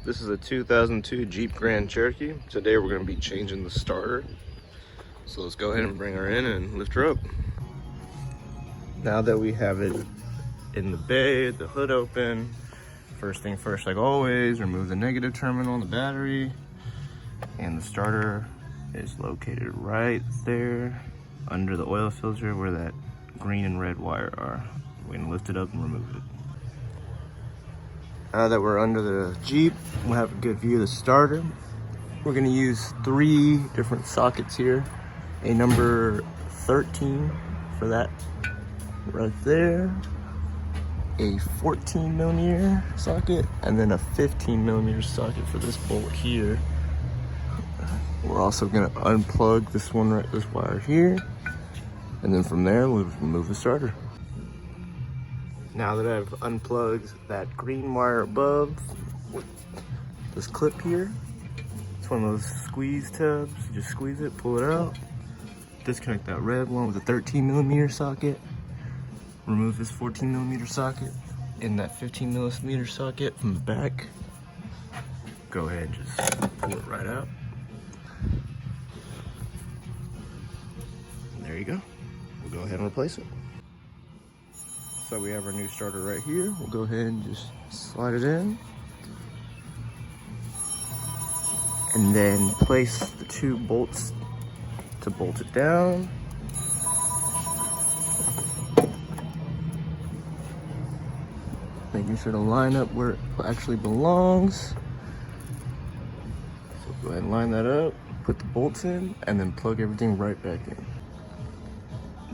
This is a 2002 Jeep Grand Cherokee. Today we're going to be changing the starter. So let's go ahead and bring her in and lift her up. Now that we have it in the bay, the hood open, first thing first, like always, remove the negative terminal on the battery. And the starter is located right there under the oil filter where that green and red wire are. We're going to lift it up and remove it. Now that we're under the Jeep, we'll have a good view of the starter. We're going to use 3 different sockets here. A number 13 for that right there, a 14 millimeter socket, and then a 15 millimeter socket for this bolt here. We're also going to unplug this wire here, and then from there we'll remove the starter. Now that I've unplugged that green wire above with this clip here, it's one of those squeeze tabs. You just squeeze it, pull it out, disconnect that red one with a 13 millimeter socket, remove this 14 millimeter socket and that 15 millimeter socket from the back. Go ahead and just pull it right out. And there you go. We'll go ahead and replace it. So we have our new starter right here. We'll go ahead and just slide it in. And then place the 2 bolts to bolt it down. Making sure to line up where it actually belongs. So go ahead and line that up, put the bolts in, and then plug everything right back in.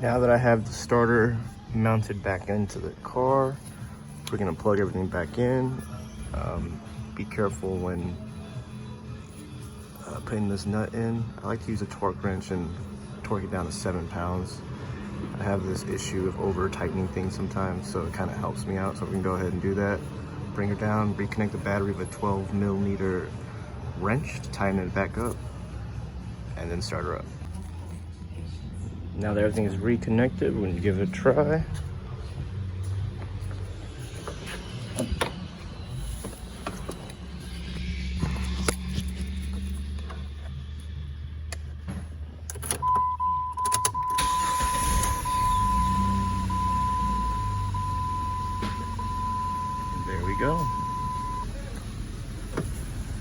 Now that I have the starter mounted back into the car, we're gonna plug everything back in. Be careful when putting this nut in. I like to use a torque wrench and torque it down to 7 pounds. I have this issue of over tightening things sometimes, so it kind of helps me out. So we can go ahead and do that. Bring her down, reconnect the battery with a 12 millimeter wrench to tighten it back up, and then start her up. Now that everything is reconnected, we're gonna give it a try.